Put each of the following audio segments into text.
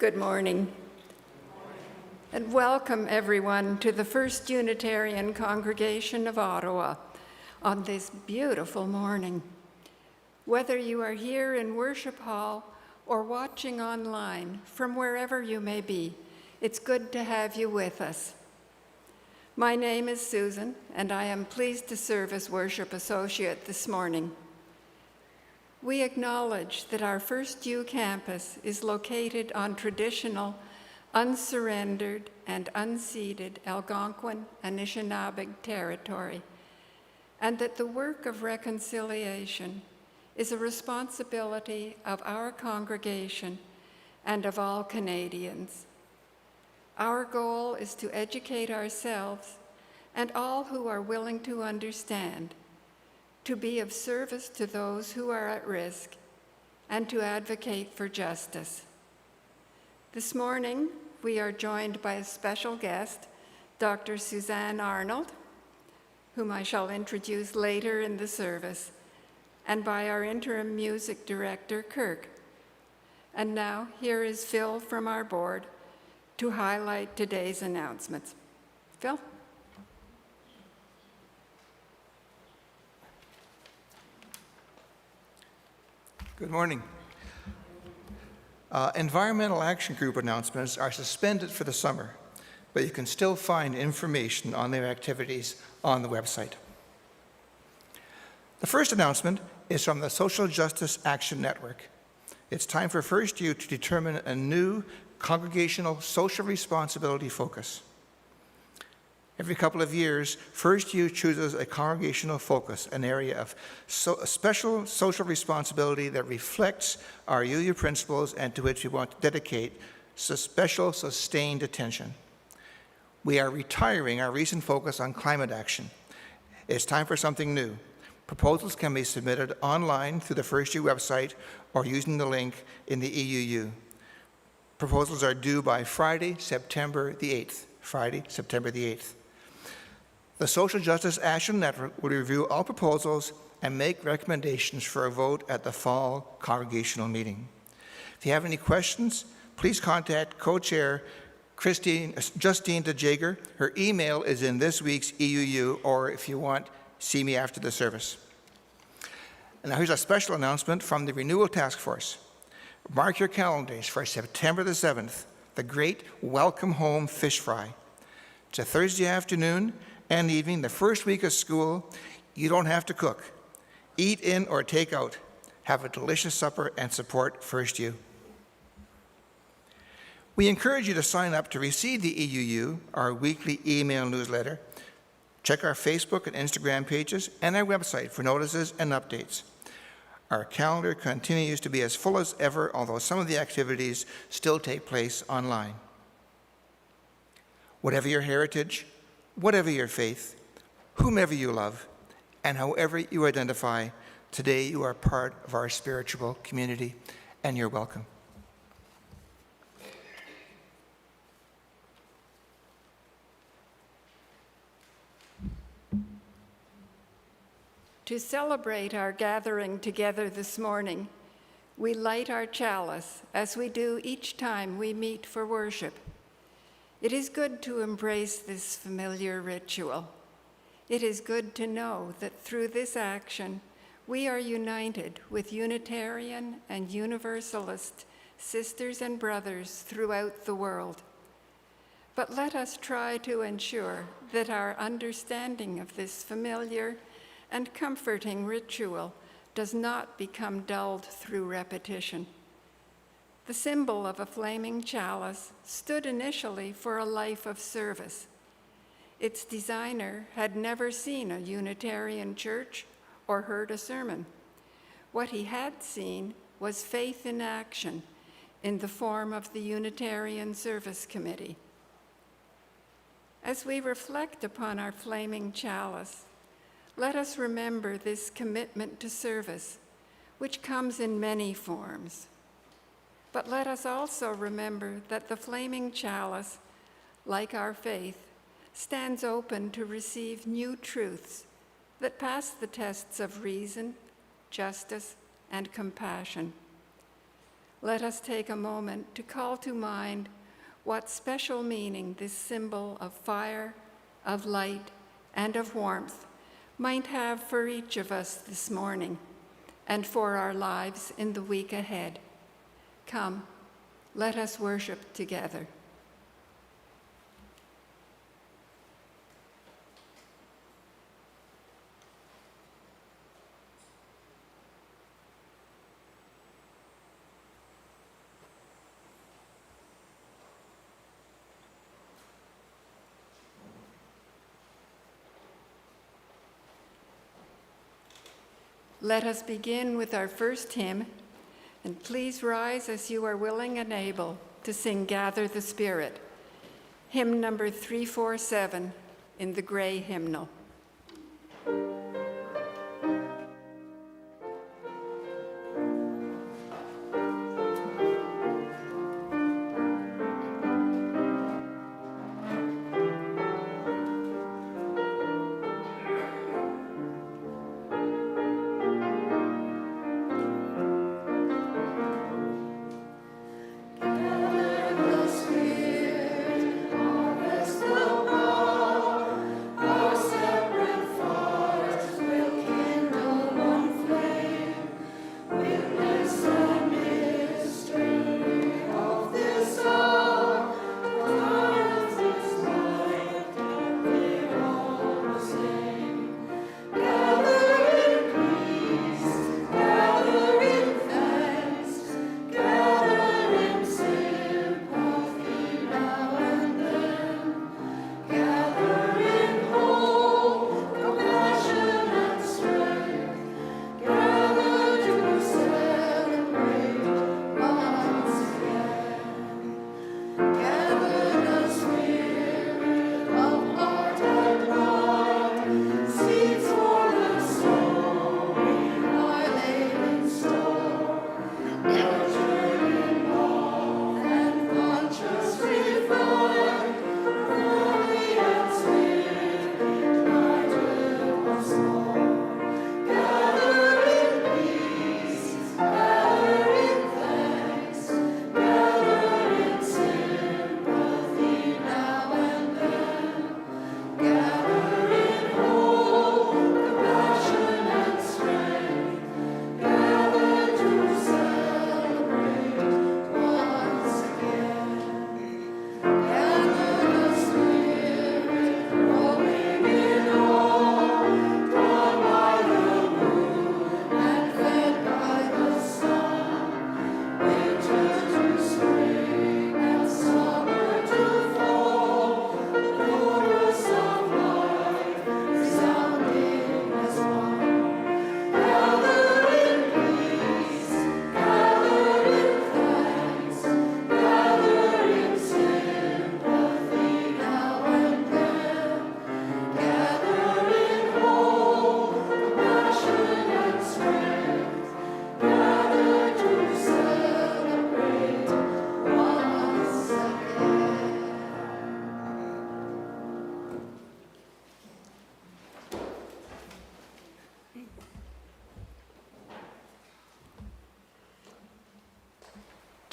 Good morning. And welcome everyone to the First Unitarian Congregation of Ottawa on this beautiful morning. Whether you are here in Worship Hall or watching online from wherever you may be, it's good to have you with us. My name is Susan, and I am pleased to serve as Worship Associate this morning. We acknowledge that our FirstU campus is located on traditional, unsurrendered, and unceded Algonquin and Anishinaabe territory, and that the work of reconciliation is a responsibility of our congregation and of all Canadians. Our goal is to educate ourselves and all who are willing to understand, to be of service to those who are at risk, and to advocate for justice. This morning, we are joined by a special guest, Dr. Susan Arnold, whom I shall introduce later in the service, and by our interim music director, Kirk. And now, here is Phil from our board to highlight today's announcements. Phil? Good morning. Environmental Action Group announcements are suspended for the summer, but you can still find information on their activities on the website. The first announcement is from the Social Justice Action Network. It's time for FirstU to determine a new congregational social responsibility focus. Every couple of years, FirstU chooses a congregational focus, an area of special social responsibility that reflects our UU principles and to which we want to dedicate special sustained attention. We are retiring our recent focus on climate action. It's time for something new. Proposals can be submitted online through the FirstU website or using the link in the EUU. Proposals are due by Friday, September the 8th. Friday, September the 8th. The Social Justice Action Network will review all proposals and make recommendations for a vote at the fall congregational meeting. If you have any questions, please contact co-chair Justine DeJager. Her email is in this week's EUU, or if you want, see me after the service. And now here's a special announcement from the Renewal Task Force. Mark your calendars for September the 7th, the Great Welcome Home Fish Fry. It's a Thursday afternoon and evening, the first week of school. You don't have to cook. Eat in or take out. Have a delicious supper and support FirstU. We encourage you to sign up to receive the EUU, our weekly email newsletter. Check our Facebook and Instagram pages and our website for notices and updates. Our calendar continues to be as full as ever, although some of the activities still take place online. Whatever your heritage, whatever your faith, whomever you love, and however you identify, today you are part of our spiritual community, and you're welcome. To celebrate our gathering together this morning, we light our chalice as we do each time we meet for worship. It is good to embrace this familiar ritual. It is good to know that through this action, we are united with Unitarian and Universalist sisters and brothers throughout the world. But let us try to ensure that our understanding of this familiar and comforting ritual does not become dulled through repetition. The symbol of a flaming chalice stood initially for a life of service. Its designer had never seen a Unitarian church or heard a sermon. What he had seen was faith in action in the form of the Unitarian Service Committee. As we reflect upon our flaming chalice, let us remember this commitment to service, which comes in many forms. But let us also remember that the flaming chalice, like our faith, stands open to receive new truths that pass the tests of reason, justice, and compassion. let us take a moment to call to mind what special meaning this symbol of fire, of light, and of warmth might have for each of us this morning and for our lives in the week ahead. Come, let us worship together. Let us begin with our first hymn, and please rise as you are willing and able to sing Gather the Spirit, hymn number 347 in the gray hymnal.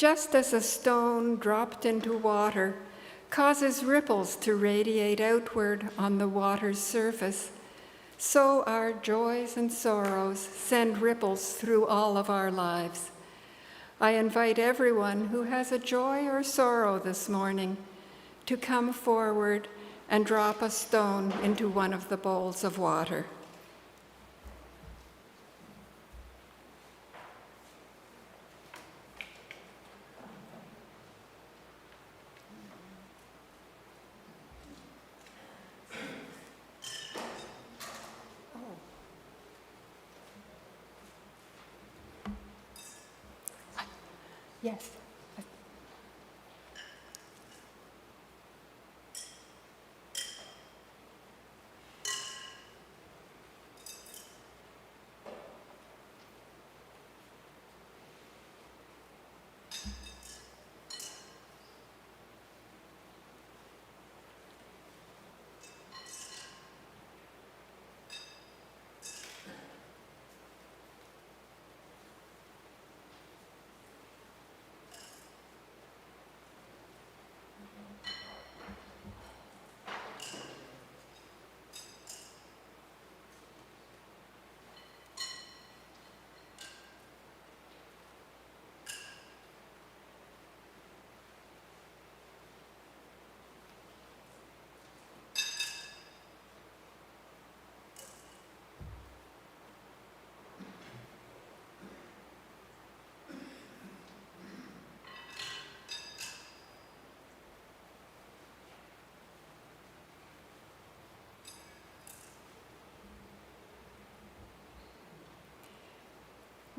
Just as a stone dropped into water causes ripples to radiate outward on the water's surface, so our joys and sorrows send ripples through all of our lives. I invite everyone who has a joy or sorrow this morning to come forward and drop a stone into one of the bowls of water. Yes.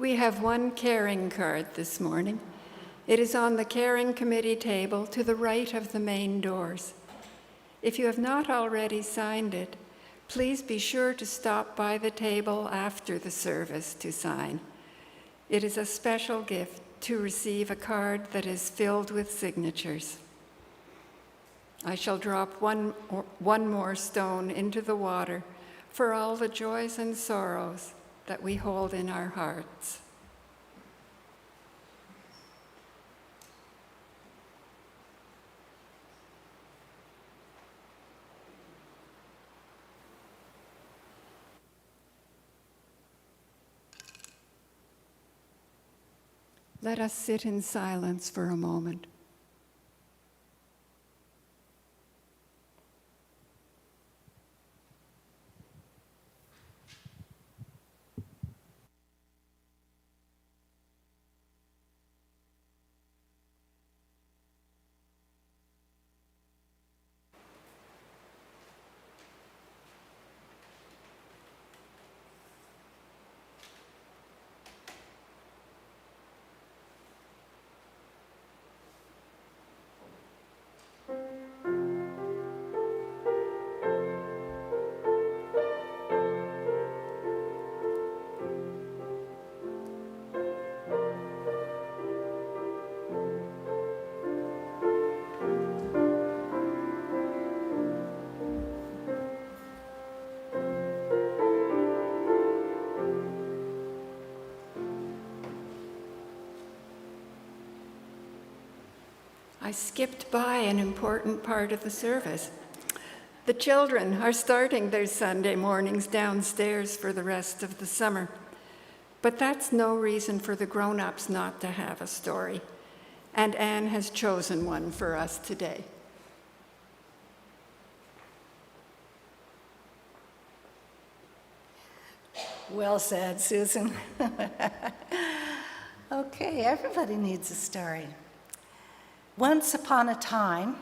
We have one caring card this morning. It is on the caring committee table to the right of the main doors. If you have not already signed it, please be sure to stop by the table after the service to sign. It is a special gift to receive a card that is filled with signatures. I shall drop one more stone into the water for all the joys and sorrows that we hold in our hearts. Let us sit in silence for a moment. I skipped by an important part of the service. The children are starting their Sunday mornings downstairs for the rest of the summer. But that's no reason for the grown-ups not to have a story. And Anne has chosen one for us today. Well said, Susan. Okay, everybody needs a story. Once upon a time,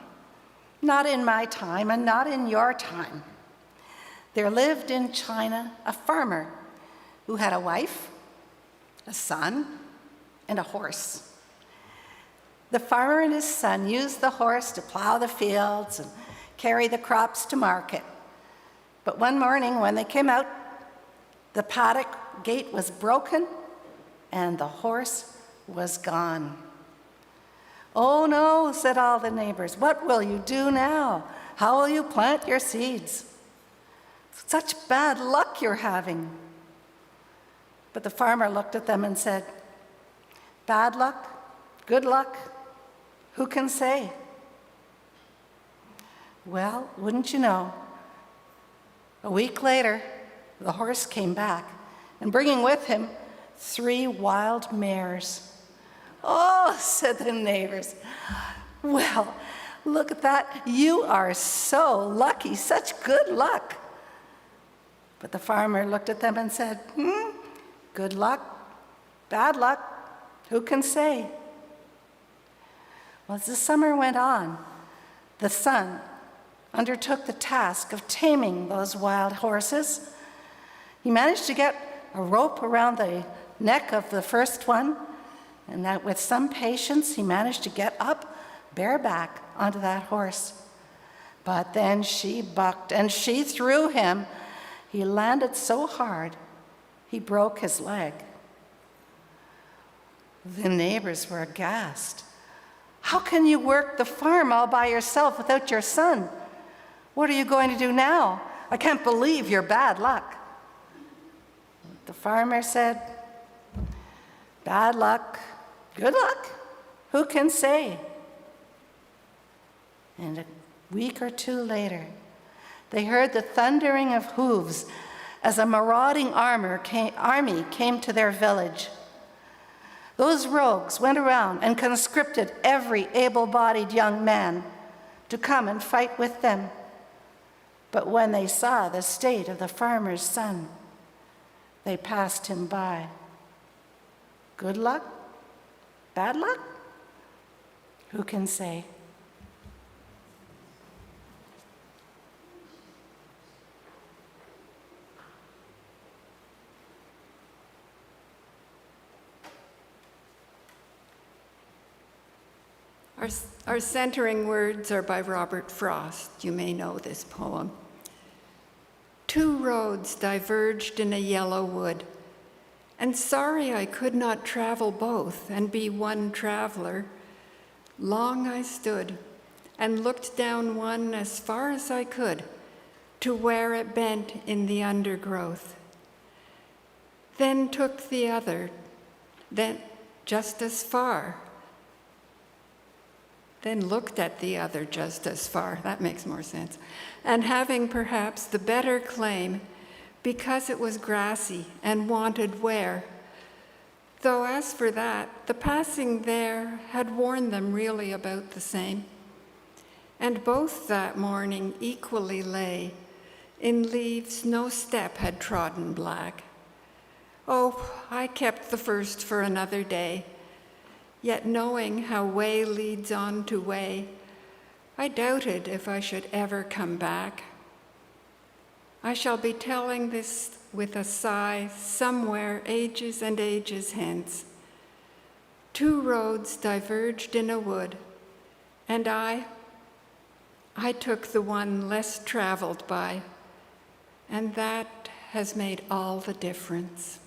not in my time and not in your time, there lived in China a farmer who had a wife, a son, and a horse. The farmer and his son used the horse to plow the fields and carry the crops to market. But one morning when they came out, the paddock gate was broken and the horse was gone. "Oh no," said all the neighbors. "What will you do now? How will you plant your seeds? Such bad luck you're having." But the farmer looked at them and said, "Bad luck, good luck, who can say?" Well, wouldn't you know, a week later, the horse came back, and bringing with him 3 wild mares. "Oh," said the neighbors, "well, look at that. You are so lucky, such good luck." But the farmer looked at them and said, "Good luck, bad luck, who can say?" Well, as the summer went on, the son undertook the task of taming those wild horses. He managed to get a rope around the neck of the first one, and that with some patience, he managed to get up bareback onto that horse. But then she bucked and she threw him. He landed so hard, he broke his leg. The neighbors were aghast. "How can you work the farm all by yourself without your son? What are you going to do now? I can't believe your bad luck." The farmer said, "Bad luck, good luck, who can say?" And a week or two later, they heard the thundering of hooves as a marauding army came to their village. Those rogues went around and conscripted every able-bodied young man to come and fight with them. But when they saw the state of the farmer's son, they passed him by. Good luck? Bad luck? Who can say? Our centering words are by Robert Frost. You may know this poem. Two roads diverged in a yellow wood, and sorry I could not travel both and be one traveler. Long I stood and looked down one as far as I could to where it bent in the undergrowth. Then took the other, then just as far. Then looked at the other just as far. That makes more sense. And having perhaps the better claim, because it was grassy and wanted wear. Though as for that, the passing there had worn them really about the same. And both that morning equally lay in leaves no step had trodden black. Oh, I kept the first for another day. Yet knowing how way leads on to way, I doubted if I should ever come back. I shall be telling this with a sigh somewhere ages and ages hence. Two roads diverged in a wood, and I took the one less traveled by, and that has made all the difference.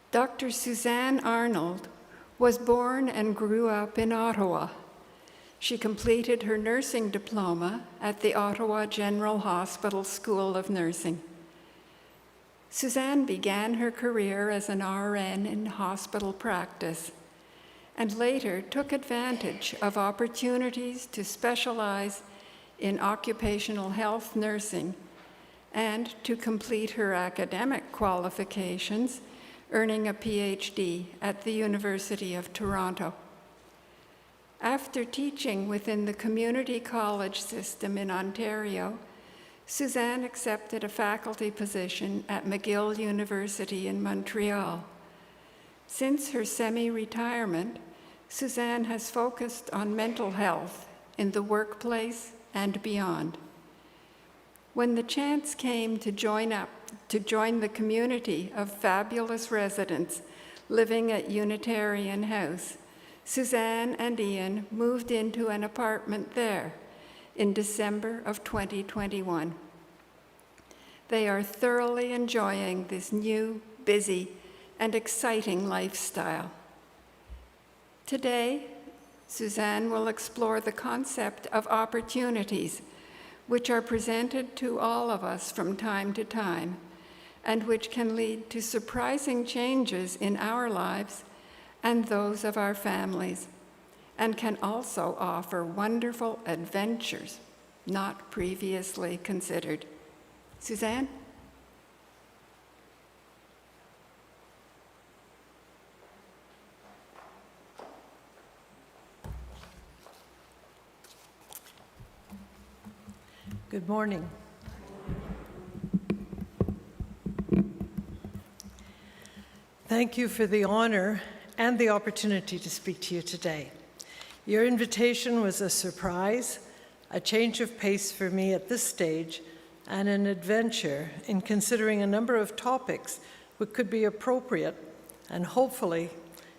Dr. Susan Arnold was born and grew up in Ottawa. She completed her nursing diploma at the Ottawa General Hospital School of Nursing. Suzanne began her career as an RN in hospital practice and later took advantage of opportunities to specialize in occupational health nursing and to complete her academic qualifications, earning a PhD at the University of Toronto. After teaching within the community college system in Ontario, Suzanne accepted a faculty position at McGill University in Montreal. Since her semi-retirement, Suzanne has focused on mental health in the workplace and beyond. When the chance came to join up to join the community of fabulous residents living at Unitarian House, Suzanne and Ian moved into an apartment there in December of 2021. They are thoroughly enjoying this new, busy, and exciting lifestyle. Today, Suzanne will explore the concept of opportunities, which are presented to all of us from time to time, and which can lead to surprising changes in our lives and those of our families, and can also offer wonderful adventures not previously considered. Suzanne? Good morning. Thank you for the honor and the opportunity to speak to you today. Your invitation was a surprise, a change of pace for me at this stage, and an adventure in considering a number of topics which could be appropriate and hopefully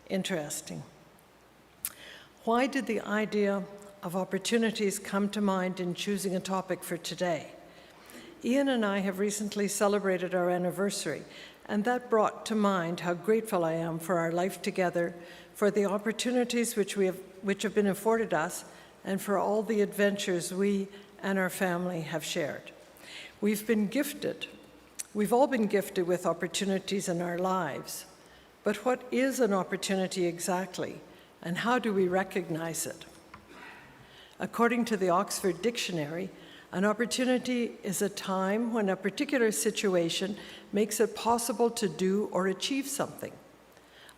interesting. Why did the idea of opportunities come to mind in choosing a topic for today? Ian and I have recently celebrated our anniversary, and that brought to mind how grateful I am for our life together, for the opportunities which have been afforded us, and for all the adventures we and our family have shared. We've all been gifted with opportunities in our lives. But what is an opportunity exactly, and how do we recognize it? According to the Oxford Dictionary, an opportunity is a time when a particular situation makes it possible to do or achieve something.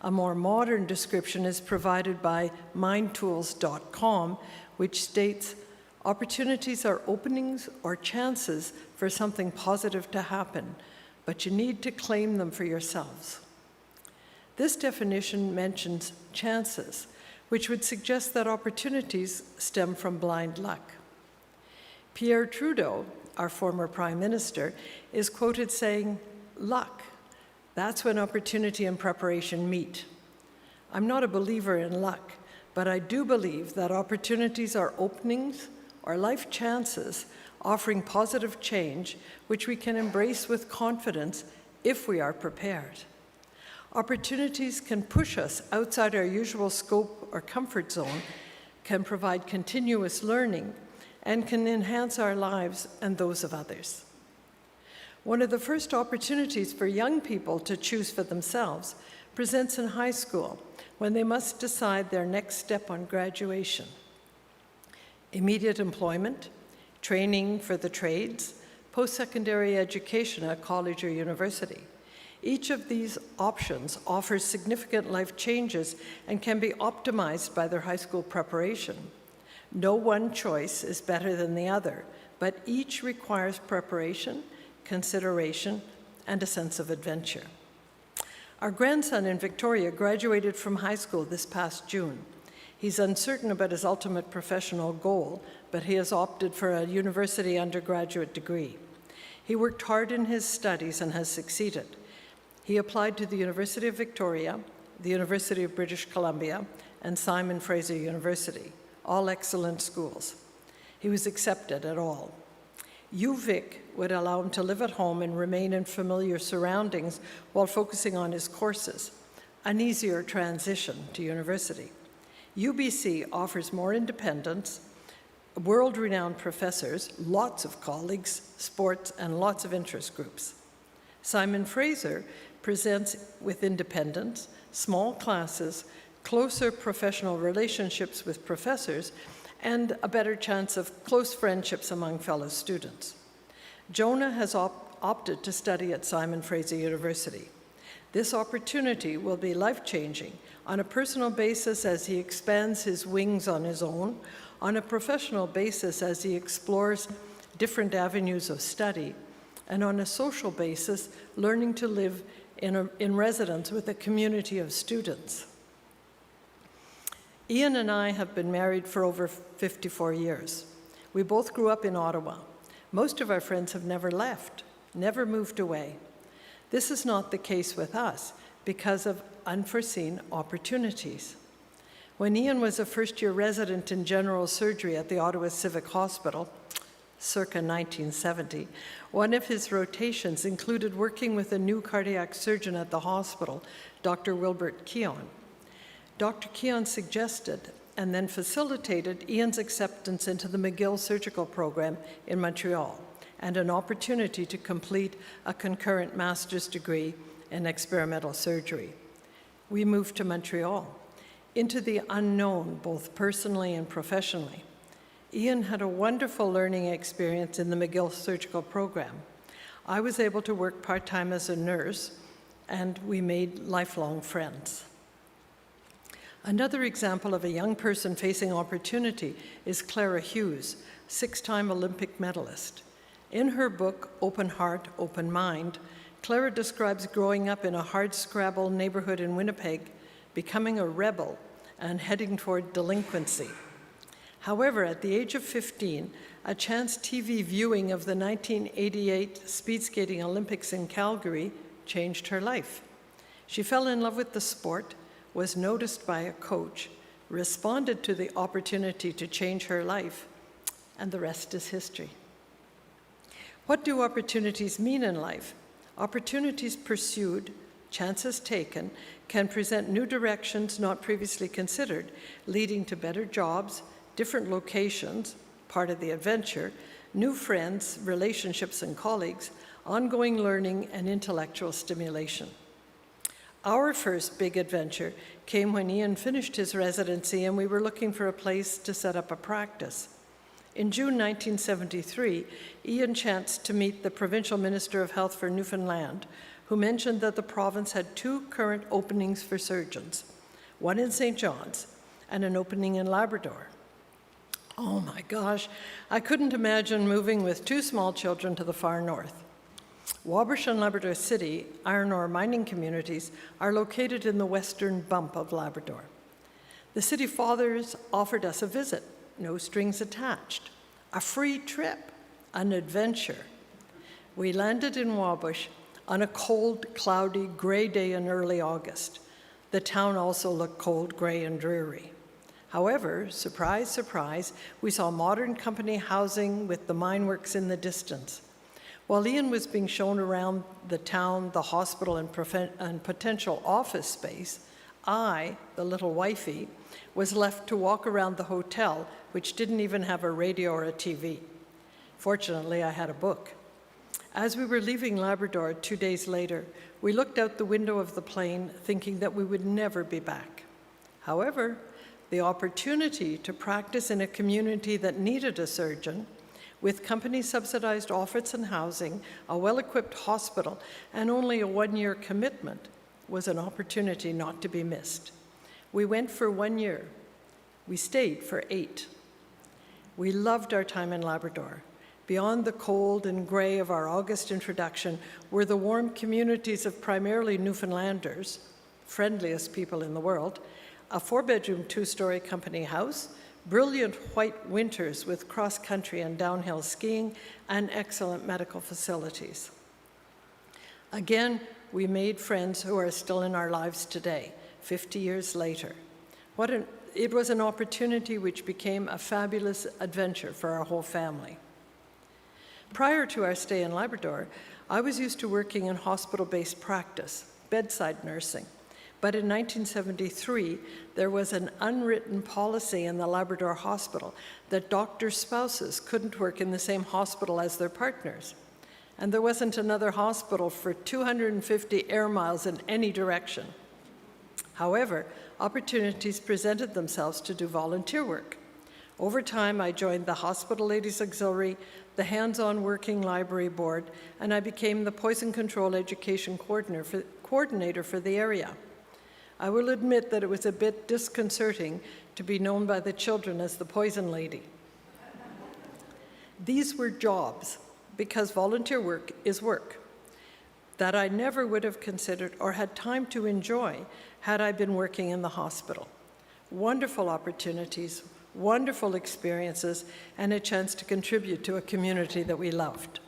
A more modern description is provided by mindtools.com, which states, opportunities are openings or chances for something positive to happen, but you need to claim them for yourselves. This definition mentions chances, which would suggest that opportunities stem from blind luck. Pierre Trudeau, our former Prime Minister, is quoted saying, "Luck, that's when opportunity and preparation meet." I'm not a believer in luck, but I do believe that opportunities are openings or life chances offering positive change, which we can embrace with confidence if we are prepared. Opportunities can push us outside our usual scope or comfort zone, can provide continuous learning, and can enhance our lives and those of others. One of the first opportunities for young people to choose for themselves presents in high school, when they must decide their next step on graduation. Immediate employment, training for the trades, post-secondary education at college or university. Each of these options offers significant life changes and can be optimized by their high school preparation. No one choice is better than the other, but each requires preparation, consideration, and a sense of adventure. Our grandson in Victoria graduated from high school this past June. He's uncertain about his ultimate professional goal, but he has opted for a university undergraduate degree. He worked hard in his studies and has succeeded. He applied to the University of Victoria, the University of British Columbia, and Simon Fraser University, all excellent schools. He was accepted at all. UVic would allow him to live at home and remain in familiar surroundings while focusing on his courses, an easier transition to university. UBC offers more independence, world-renowned professors, lots of colleagues, sports, and lots of interest groups. Simon Fraser presents with independence, small classes, closer professional relationships with professors, and a better chance of close friendships among fellow students. Jonah has opted to study at Simon Fraser University. This opportunity will be life-changing on a personal basis as he expands his wings on his own, on a professional basis as he explores different avenues of study, and on a social basis, learning to live in residence with a community of students. Ian and I have been married for over 54 years. We both grew up in Ottawa. Most of our friends have never left. never moved away. This is not the case with us because of unforeseen opportunities. When Ian was a first-year resident in general surgery at the Ottawa Civic Hospital, circa 1970, one of his rotations included working with a new cardiac surgeon at the hospital, Dr. Wilbert Keon. Dr. Keon suggested and then facilitated Ian's acceptance into the McGill Surgical Program in Montreal and an opportunity to complete a concurrent master's degree in experimental surgery. We moved to Montreal, into the unknown, both personally and professionally. Ian had a wonderful learning experience in the McGill Surgical Program. I was able to work part-time as a nurse, and we made lifelong friends. Another example of a young person facing opportunity is Clara Hughes, 6-time Olympic medalist. In her book, Open Heart, Open Mind, Clara describes growing up in a hardscrabble neighborhood in Winnipeg, becoming a rebel, and heading toward delinquency. However, at the age of 15, a chance TV viewing of the 1988 speed skating Olympics in Calgary changed her life. She fell in love with the sport, was noticed by a coach, responded to the opportunity to change her life, and the rest is history. What do opportunities mean in life? Opportunities pursued, chances taken, can present new directions not previously considered, leading to better jobs, different locations, part of the adventure, new friends, relationships and colleagues, ongoing learning and intellectual stimulation. Our first big adventure came when Ian finished his residency and we were looking for a place to set up a practice. In June 1973, Ian chanced to meet the Provincial Minister of Health for Newfoundland, who mentioned that the province had 2 current openings for surgeons, one in St. John's and an opening in Labrador. Oh my gosh, I couldn't imagine moving with 2 small children to the far north. Wabash and Labrador City, iron ore mining communities, are located in the western bump of Labrador. The city fathers offered us a visit, no strings attached, a free trip, an adventure. We landed in Wabash on a cold, cloudy, gray day in early August. The town also looked cold, gray, and dreary. However, surprise, surprise, we saw modern company housing with the mine works in the distance. While Ian was being shown around the town, the hospital, and potential office space, I, the little wifey, was left to walk around the hotel, which didn't even have a radio or a TV. Fortunately, I had a book. As we were leaving Labrador 2 days later, we looked out the window of the plane thinking that we would never be back. However, the opportunity to practice in a community that needed a surgeon, with company-subsidized office and housing, a well-equipped hospital, and only a 1-year commitment, was an opportunity not to be missed. We went for 1 year. We stayed for 8. We loved our time in Labrador. Beyond the cold and gray of our August introduction were the warm communities of primarily Newfoundlanders, friendliest people in the world, a 4-bedroom, 2-story company house, brilliant white winters with cross-country and downhill skiing, and excellent medical facilities. Again, we made friends who are still in our lives today, 50 years later. It was an opportunity which became a fabulous adventure for our whole family. Prior to our stay in Labrador, I was used to working in hospital-based practice, bedside nursing. But in 1973, there was an unwritten policy in the Labrador Hospital that doctors' spouses couldn't work in the same hospital as their partners. And there wasn't another hospital for 250 air miles in any direction. However, opportunities presented themselves to do volunteer work. Over time, I joined the Hospital Ladies Auxiliary, the Hands-On Working Library Board, and I became the Poison Control Education Coordinator for the area. I will admit that it was a bit disconcerting to be known by the children as the Poison Lady. These were jobs, because volunteer work is work, that I never would have considered or had time to enjoy had I been working in the hospital. Wonderful opportunities, wonderful experiences, and a chance to contribute to a community that we loved.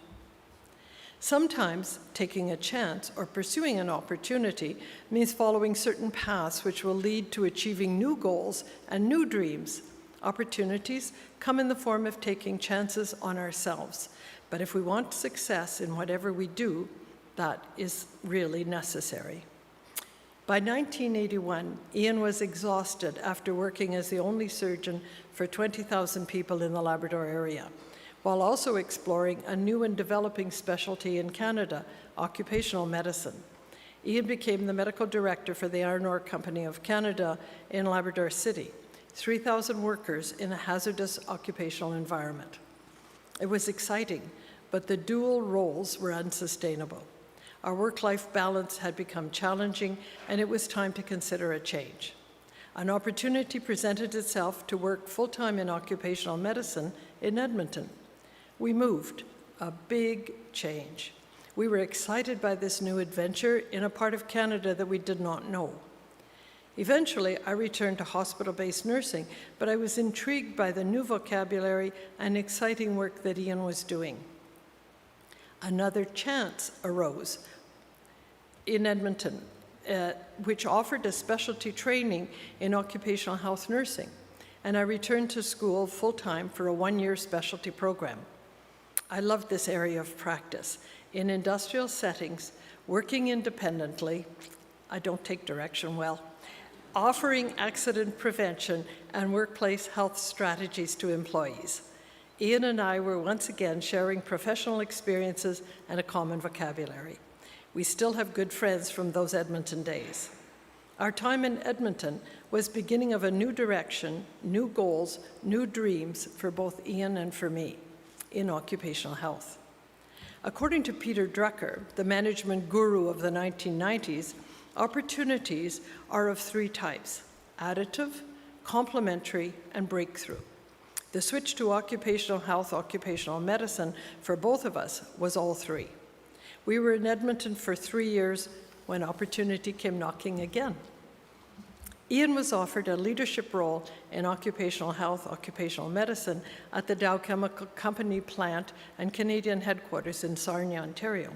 Sometimes taking a chance or pursuing an opportunity means following certain paths which will lead to achieving new goals and new dreams. Opportunities come in the form of taking chances on ourselves. But if we want success in whatever we do, that is really necessary. By 1981, Ian was exhausted after working as the only surgeon for 20,000 people in the Labrador area, while also exploring a new and developing specialty in Canada, occupational medicine. Ian became the medical director for the Iron Ore Company of Canada in Labrador City, 3,000 workers in a hazardous occupational environment. It was exciting, but the dual roles were unsustainable. Our work-life balance had become challenging, and it was time to consider a change. An opportunity presented itself to work full-time in occupational medicine in Edmonton. We moved, a big change. We were excited by this new adventure in a part of Canada that we did not know. Eventually, I returned to hospital-based nursing, but I was intrigued by the new vocabulary and exciting work that Ian was doing. Another chance arose in Edmonton, which offered a specialty training in occupational health nursing, and I returned to school full-time for a one-year specialty program. I loved this area of practice. In industrial settings, working independently, I don't take direction well, offering accident prevention and workplace health strategies to employees. Ian and I were once again sharing professional experiences and a common vocabulary. We still have good friends from those Edmonton days. Our time in Edmonton was beginning of a new direction, new goals, new dreams for both Ian and for me in occupational health. According to Peter Drucker, the management guru of the 1990s, opportunities are of three types: additive, complementary, and breakthrough. The switch to occupational health, occupational medicine for both of us was all three. We were in Edmonton for 3 years when opportunity came knocking again. Ian was offered a leadership role in occupational health, occupational medicine at the Dow Chemical Company plant and Canadian headquarters in Sarnia, Ontario.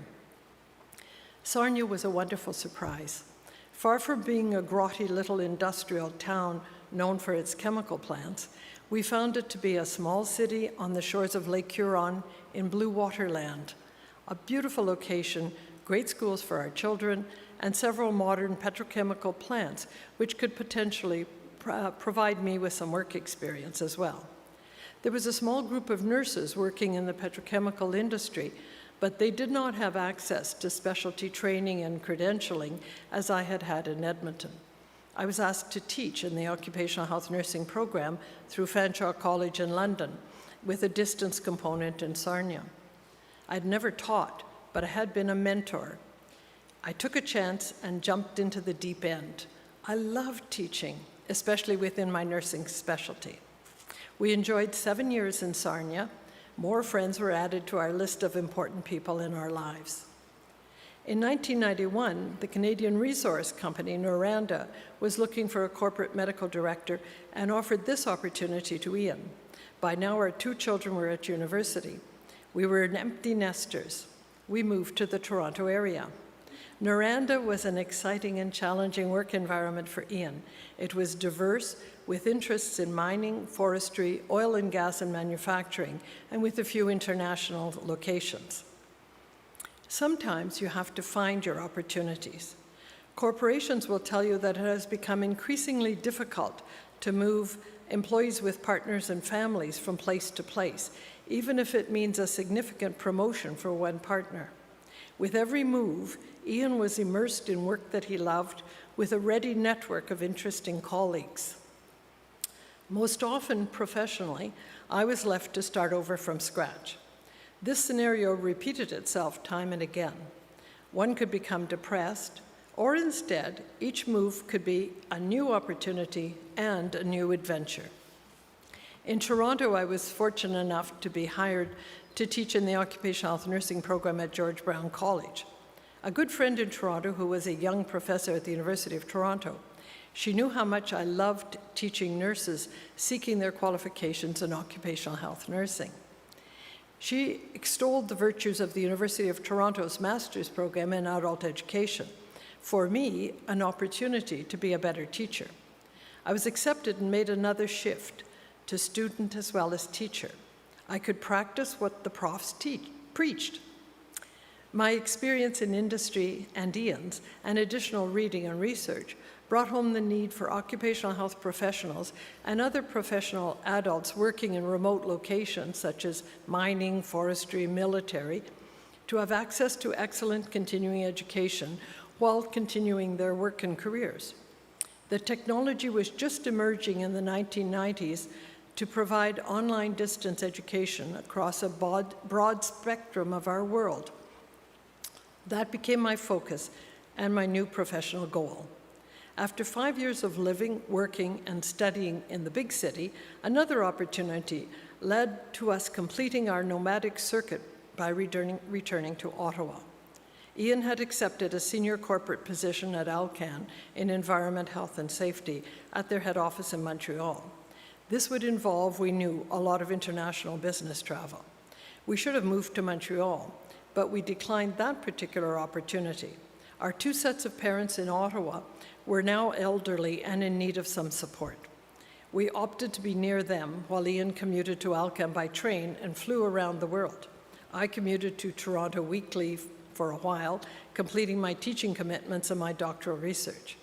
Sarnia was a wonderful surprise. Far from being a grotty little industrial town known for its chemical plants, we found it to be a small city on the shores of Lake Huron in Blue Water Land. A beautiful location, great schools for our children, and several modern petrochemical plants, which could potentially provide me with some work experience as well. There was a small group of nurses working in the petrochemical industry, but they did not have access to specialty training and credentialing as I had had in Edmonton. I was asked to teach in the Occupational Health Nursing program through Fanshawe College in London, with a distance component in Sarnia. I'd never taught, but I had been a mentor. I took a chance and jumped into the deep end. I loved teaching, especially within my nursing specialty. We enjoyed 7 years in Sarnia. More friends were added to our list of important people in our lives. In 1991, the Canadian resource company, Noranda, was looking for a corporate medical director and offered this opportunity to Ian. By now, our 2 children were at university. We were empty nesters. We moved to the Toronto area. Noranda was an exciting and challenging work environment for Ian. It was diverse, with interests in mining, forestry, oil and gas, and manufacturing, and with a few international locations. Sometimes you have to find your opportunities. Corporations will tell you that it has become increasingly difficult to move employees with partners and families from place to place, even if it means a significant promotion for one partner. With every move, Ian was immersed in work that he loved, with a ready network of interesting colleagues. Most often, professionally, I was left to start over from scratch. This scenario repeated itself time and again. One could become depressed, or instead, each move could be a new opportunity and a new adventure. In Toronto, I was fortunate enough to be hired to teach in the Occupational Health Nursing program at George Brown College. A good friend in Toronto, who was a young professor at the University of Toronto, she knew how much I loved teaching nurses seeking their qualifications in occupational health nursing. She extolled the virtues of the University of Toronto's master's program in adult education. For me, an opportunity to be a better teacher. I was accepted and made another shift to student as well as teacher. I could practice what the profs preached. My experience in industry and Ian's and additional reading and research brought home the need for occupational health professionals and other professional adults working in remote locations such as mining, forestry, military, to have access to excellent continuing education while continuing their work and careers. The technology was just emerging in the 1990s to provide online distance education across a broad spectrum of our world. That became my focus and my new professional goal. After 5 years of living, working, and studying in the big city, another opportunity led to us completing our nomadic circuit by returning to Ottawa. Ian had accepted a senior corporate position at Alcan in environment, health, and safety at their head office in Montreal. This would involve, we knew, a lot of international business travel. We should have moved to Montreal, but we declined that particular opportunity. Our 2 sets of parents in Ottawa were now elderly and in need of some support. We opted to be near them while Ian commuted to Alcan by train and flew around the world. I commuted to Toronto weekly for a while, completing my teaching commitments and my doctoral research.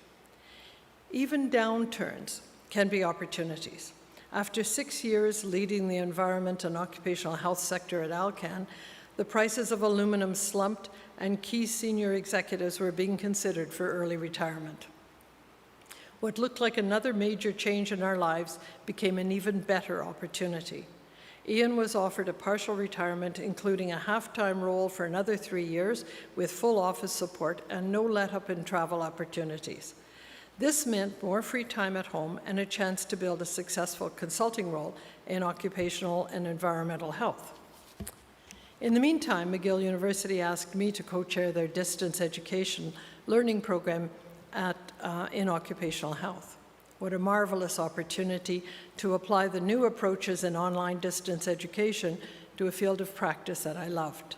Even downturns can be opportunities. After 6 years leading the environment and occupational health sector at Alcan, the prices of aluminum slumped and key senior executives were being considered for early retirement. What looked like another major change in our lives became an even better opportunity. Ian was offered a partial retirement, including a half-time role for another 3 years with full office support and no let-up in travel opportunities. This meant more free time at home and a chance to build a successful consulting role in occupational and environmental health. In the meantime, McGill University asked me to co-chair their distance education learning program in occupational health. What a marvelous opportunity to apply the new approaches in online distance education to a field of practice that I loved.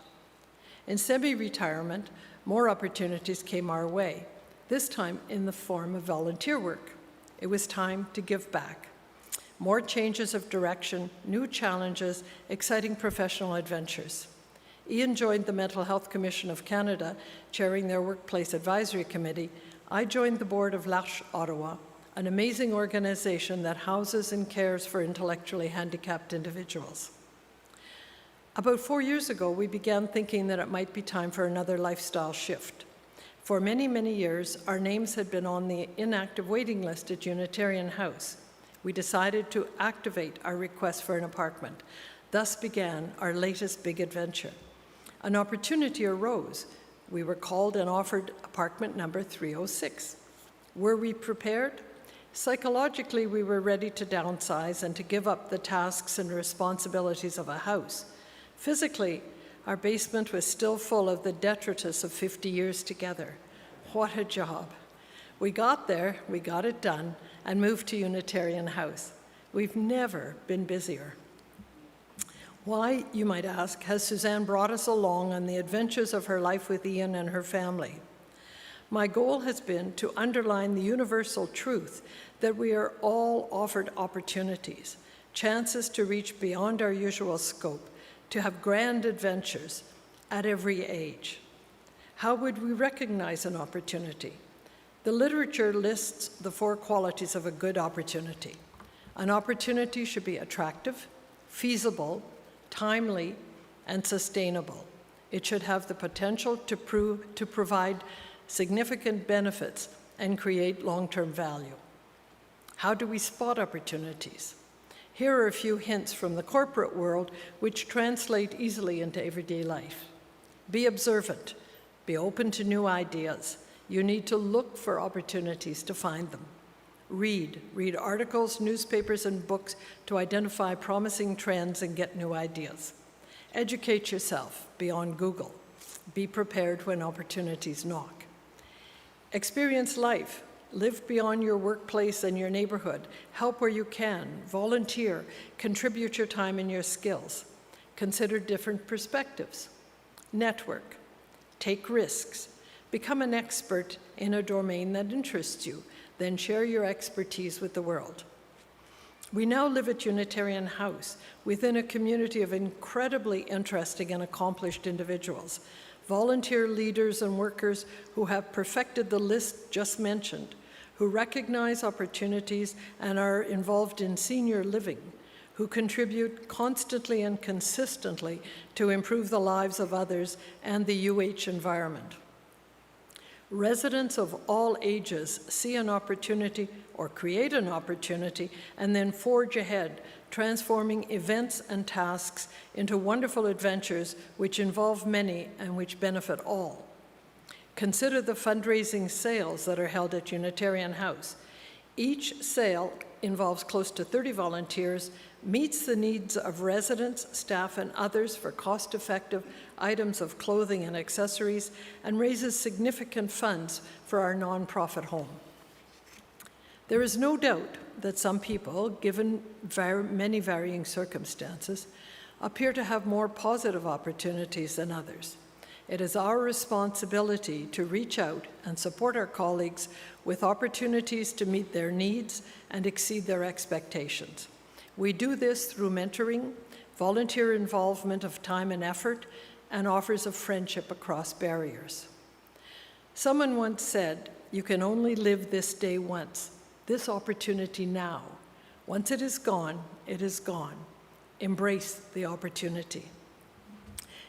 In semi-retirement, more opportunities came our way, this time in the form of volunteer work. It was time to give back. More changes of direction, new challenges, exciting professional adventures. Ian joined the Mental Health Commission of Canada, chairing their Workplace Advisory Committee. I joined the board of l'Arche Ottawa, an amazing organization that houses and cares for intellectually handicapped individuals. About 4 years ago, we began thinking that it might be time for another lifestyle shift. For many, many years, our names had been on the inactive waiting list at Unitarian House. We decided to activate our request for an apartment. Thus began our latest big adventure. An opportunity arose. We were called and offered apartment number 306. Were we prepared? Psychologically, we were ready to downsize and to give up the tasks and responsibilities of a house. Physically, our basement was still full of the detritus of 50 years together. What a job. We got there, we got it done, and moved to Unitarian House. We've never been busier. Why, you might ask, has Suzanne brought us along on the adventures of her life with Ian and her family? My goal has been to underline the universal truth that we are all offered opportunities, chances to reach beyond our usual scope, to have grand adventures at every age. How would we recognize an opportunity? The literature lists the 4 qualities of a good opportunity. An opportunity should be attractive, feasible, timely, and sustainable. It should have the potential to provide significant benefits and create long-term value. How do we spot opportunities? Here are a few hints from the corporate world which translate easily into everyday life. Be observant. Be open to new ideas. You need to look for opportunities to find them. Read articles, newspapers, and books to identify promising trends and get new ideas. Educate yourself beyond Google. Be prepared when opportunities knock. Experience life. Live beyond your workplace and your neighborhood. Help where you can. Volunteer. Contribute your time and your skills. Consider different perspectives. Network. Take risks. Become an expert in a domain that interests you. Then share your expertise with the world. We now live at Unitarian House within a community of incredibly interesting and accomplished individuals, volunteer leaders and workers who have perfected the list just mentioned, who recognize opportunities and are involved in senior living, who contribute constantly and consistently to improve the lives of others and the UH environment. Residents of all ages see an opportunity or create an opportunity and then forge ahead, transforming events and tasks into wonderful adventures which involve many and which benefit all. Consider the fundraising sales that are held at Unitarian House. Each sale involves close to 30 volunteers, meets the needs of residents, staff, and others for cost-effective items of clothing and accessories, and raises significant funds for our nonprofit home. There is no doubt that some people, given many varying circumstances, appear to have more positive opportunities than others. It is our responsibility to reach out and support our colleagues with opportunities to meet their needs and exceed their expectations. We do this through mentoring, volunteer involvement of time and effort, and offers of friendship across barriers. Someone once said, "You can only live this day once. This opportunity now. Once it is gone, it is gone. Embrace the opportunity."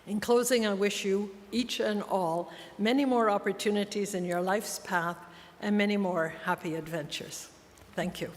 In closing, I wish you, each and all, many more opportunities in your life's path and many more happy adventures. Thank you.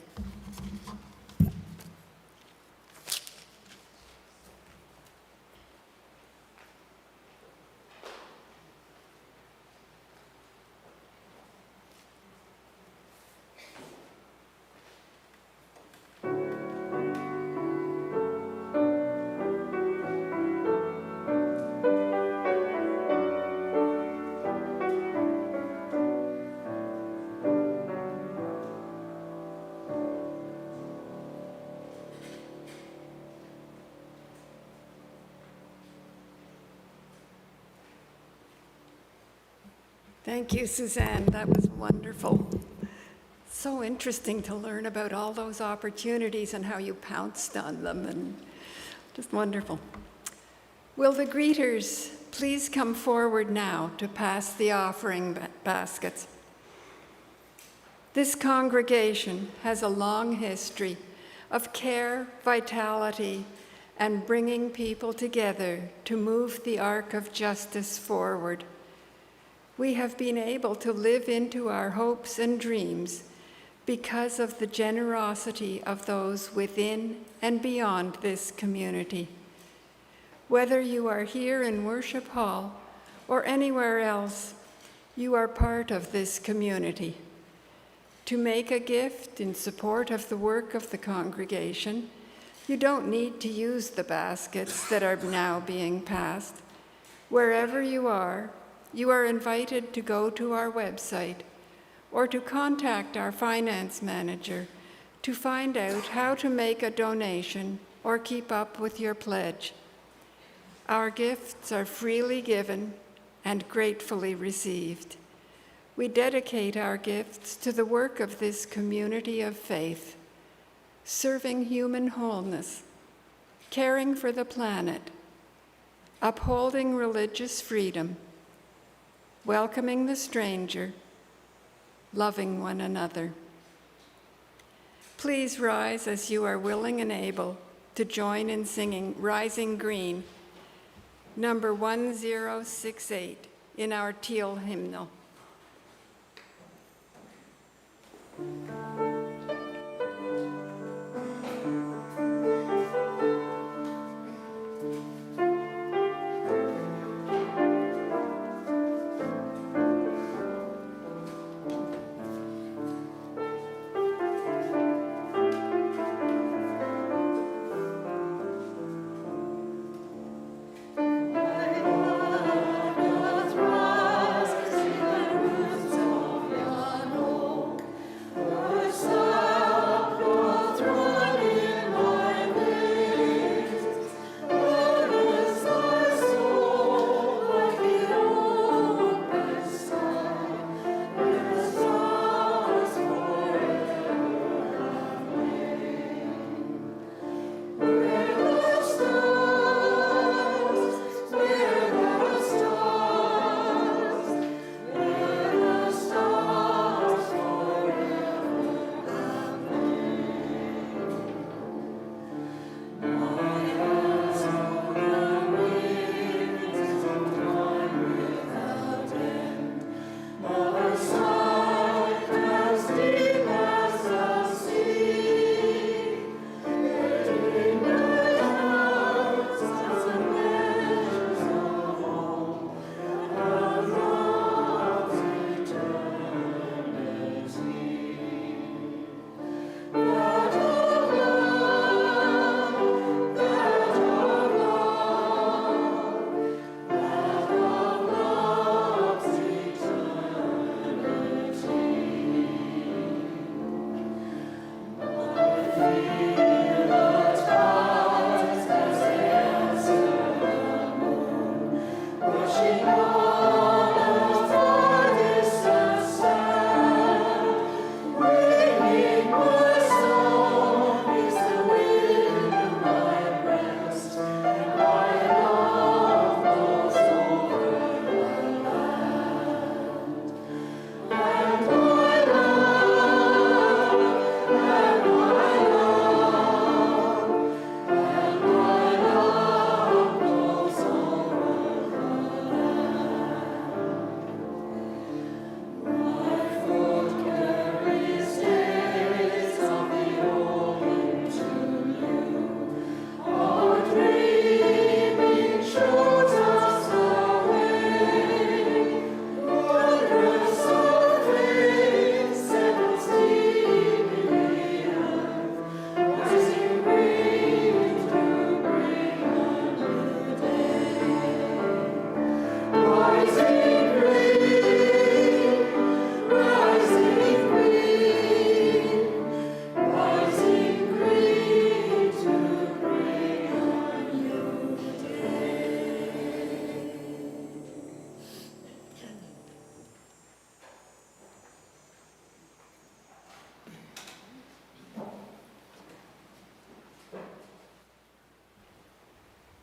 Thank you, Suzanne. That was wonderful. So interesting to learn about all those opportunities and how you pounced on them, and just wonderful. Will the greeters please come forward now to pass the offering baskets? This congregation has a long history of care, vitality, and bringing people together to move the arc of justice forward. We have been able to live into our hopes and dreams because of the generosity of those within and beyond this community. Whether you are here in Worship Hall or anywhere else, you are part of this community. To make a gift in support of the work of the congregation, you don't need to use the baskets that are now being passed. Wherever you are invited to go to our website or to contact our finance manager to find out how to make a donation or keep up with your pledge. Our gifts are freely given and gratefully received. We dedicate our gifts to the work of this community of faith, serving human wholeness, caring for the planet, upholding religious freedom, welcoming the stranger, loving one another. Please rise as you are willing and able to join in singing Rising Green, number 1068 in our teal hymnal. Rise, the roots of yon oak.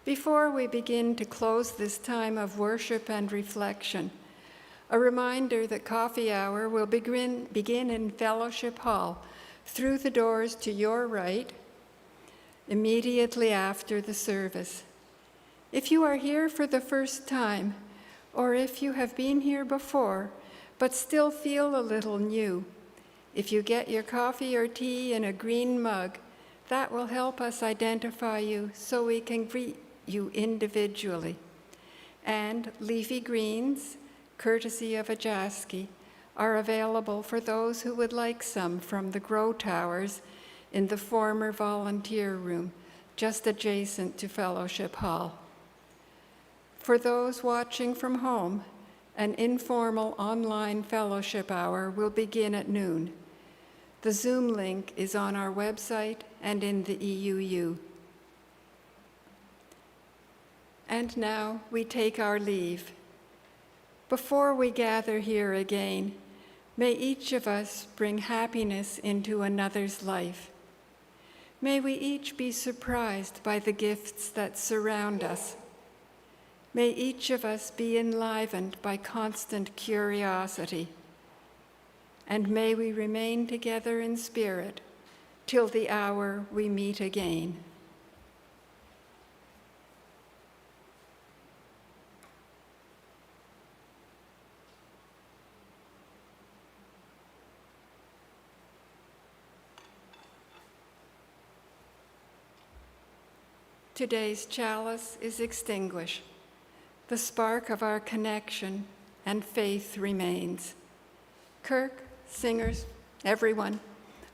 Before we begin to close this time of worship and reflection, a reminder that coffee hour will begin in Fellowship Hall through the doors to your right, immediately after the service. If you are here for the first time, or if you have been here before but still feel a little new, if you get your coffee or tea in a green mug, that will help us identify you so we can greet you individually. And leafy greens, courtesy of a Jasky, are available for those who would like some from the grow towers in the former volunteer room, just adjacent to Fellowship Hall. For those watching from home, an informal online fellowship hour will begin at noon. The Zoom link is on our website and in the EUU. And now we take our leave. Before we gather here again, may each of us bring happiness into another's life. May we each be surprised by the gifts that surround us. May each of us be enlivened by constant curiosity. And may we remain together in spirit till the hour we meet again. Today's chalice is extinguished. The spark of our connection and faith remains. Kirk, singers, everyone,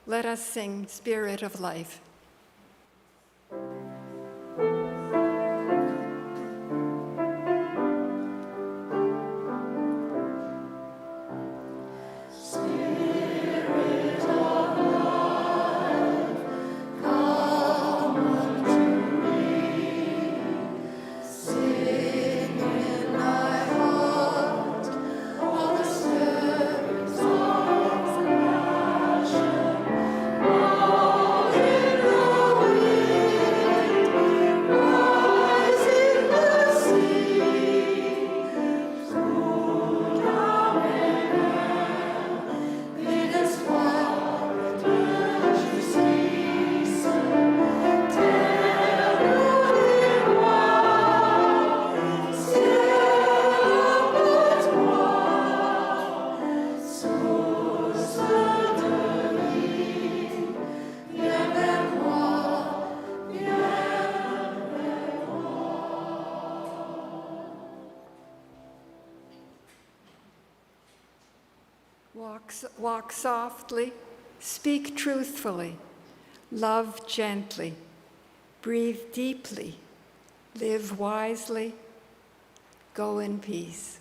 let us sing Spirit of Life. Walk softly, speak truthfully, love gently, breathe deeply, live wisely, go in peace.